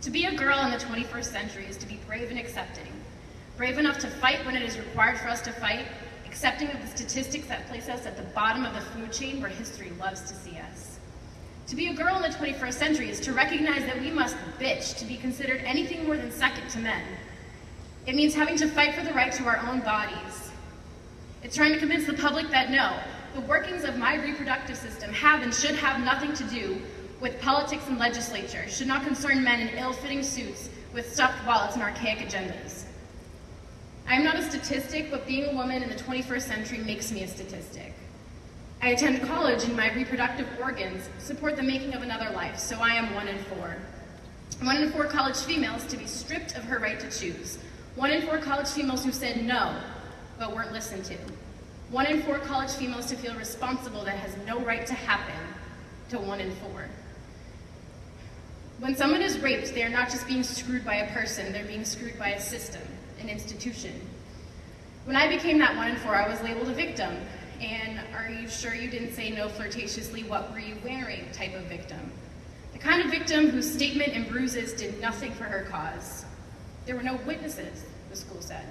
To be a girl in the 21st century is to be brave and accepting. Brave enough to fight when it is required for us to fight, accepting of the statistics that place us at the bottom of the food chain where history loves to see us. To be a girl in the 21st century is to recognize that we must bitch to be considered anything more than second to men. It means having to fight for the right to our own bodies. It's trying to convince the public that no, the workings of my reproductive system have and should have nothing to do with politics and legislature, should not concern men in ill-fitting suits with stuffed wallets and archaic agendas. I am not a statistic, but being a woman in the 21st century makes me a statistic. I attend college and my reproductive organs support the making of another life, so I am 1 in 4. 1 in 4 college females to be stripped of her right to choose. 1 in 4 college females who said no, but weren't listened to. 1 in 4 college females to feel responsible that has no right to happen to 1 in 4. When someone is raped, they are not just being screwed by a person, they're being screwed by a system, an institution. When I became that 1 in 4, I was labeled a victim. And are you sure you didn't say no flirtatiously, what were you wearing type of victim? The kind of victim whose statement and bruises did nothing for her cause. There were no witnesses, the school said.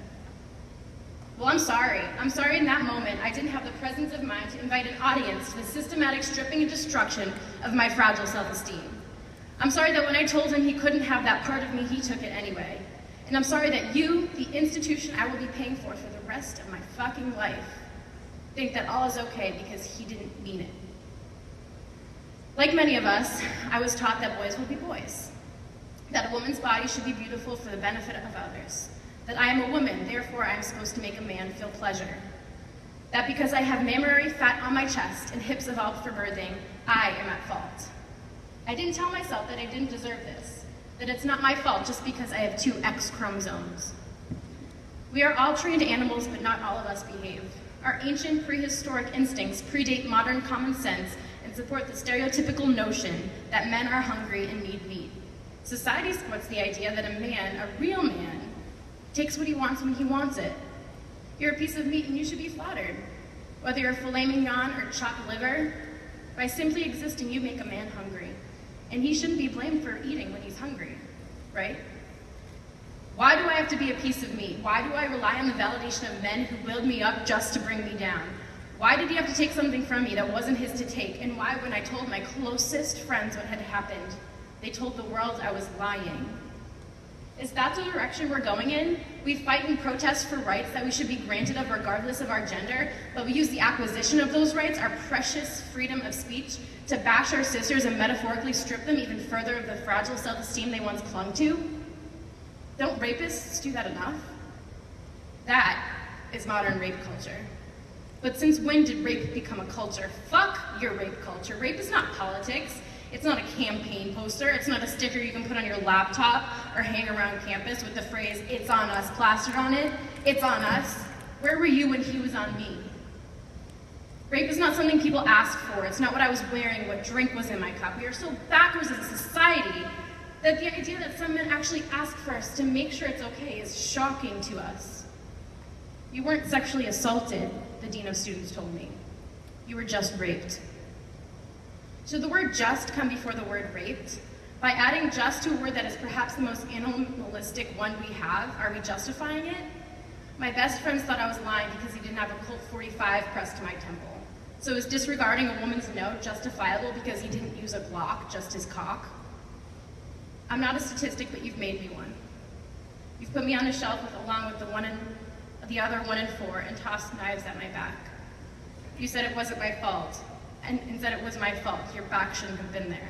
Well, I'm sorry. I'm sorry in that moment I didn't have the presence of mind to invite an audience to the systematic stripping and destruction of my fragile self-esteem. I'm sorry that when I told him he couldn't have that part of me, he took it anyway. And I'm sorry that you, the institution I will be paying for the rest of my fucking life, think that all is okay because he didn't mean it. Like many of us, I was taught that boys will be boys, that a woman's body should be beautiful for the benefit of others, that I am a woman, therefore I am supposed to make a man feel pleasure, that because I have mammary fat on my chest and hips evolved for birthing, I am at fault. I didn't tell myself that I didn't deserve this, that it's not my fault just because I have 2 X chromosomes. We are all trained animals, but not all of us behave. Our ancient prehistoric instincts predate modern common sense and support the stereotypical notion that men are hungry and need meat. Society supports the idea that a man, a real man, takes what he wants when he wants it. You're a piece of meat and you should be flattered. Whether you're filet mignon or chopped liver, by simply existing you make a man hungry. And he shouldn't be blamed for eating when he's hungry, right? Why do I have to be a piece of meat? Why do I rely on the validation of men who build me up just to bring me down? Why did he have to take something from me that wasn't his to take? And why, when I told my closest friends what had happened, they told the world I was lying? Is that the direction we're going in? We fight and protest for rights that we should be granted of regardless of our gender, but we use the acquisition of those rights, our precious freedom of speech, to bash our sisters and metaphorically strip them even further of the fragile self-esteem they once clung to? Don't rapists do that enough? That is modern rape culture. But since when did rape become a culture? Fuck your rape culture. Rape is not politics. It's not a campaign poster. It's not a sticker you can put on your laptop or hang around campus with the phrase, "It's on us," plastered on it. It's on us. Where were you when he was on me? Rape is not something people ask for. It's not what I was wearing, what drink was in my cup. We are so backwards as a society that the idea that some men actually ask for us to make sure it's okay is shocking to us. You weren't sexually assaulted, the dean of students told me. You were just raped. Should the word just come before the word raped? By adding just to a word that is perhaps the most animalistic one we have, are we justifying it? My best friends thought I was lying because he didn't have a Colt 45 pressed to my temple. So is disregarding a woman's note justifiable because he didn't use a Glock, just his cock? I'm not a statistic, but you've made me one. You've put me on a shelf along with the other 1 in 4 and tossed knives at my back. You said it wasn't my fault, and said it was my fault. Your back shouldn't have been there.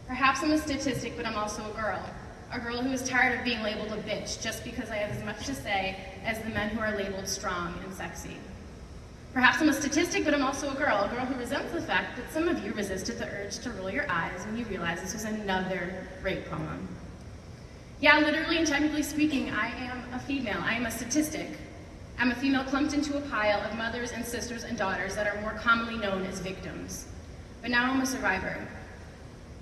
Perhaps I'm a statistic, but I'm also a girl who is tired of being labeled a bitch just because I have as much to say as the men who are labeled strong and sexy. Perhaps I'm a statistic, but I'm also a girl who resents the fact that some of you resisted the urge to roll your eyes when you realized this was another rape poem. Yeah, literally and technically speaking, I am a female. I am a statistic. I'm a female clumped into a pile of mothers and sisters and daughters that are more commonly known as victims. But now I'm a survivor.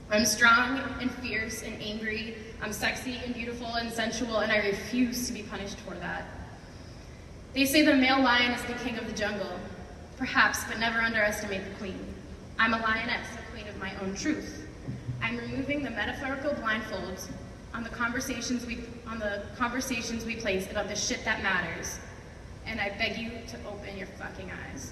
I'm strong and fierce and angry. I'm sexy and beautiful and sensual, and I refuse to be punished for that. They say the male lion is the king of the jungle. Perhaps, but never underestimate the queen. I'm a lioness, a queen of my own truth. I'm removing the metaphorical blindfolds on the conversations we place about the shit that matters. And I beg you to open your fucking eyes.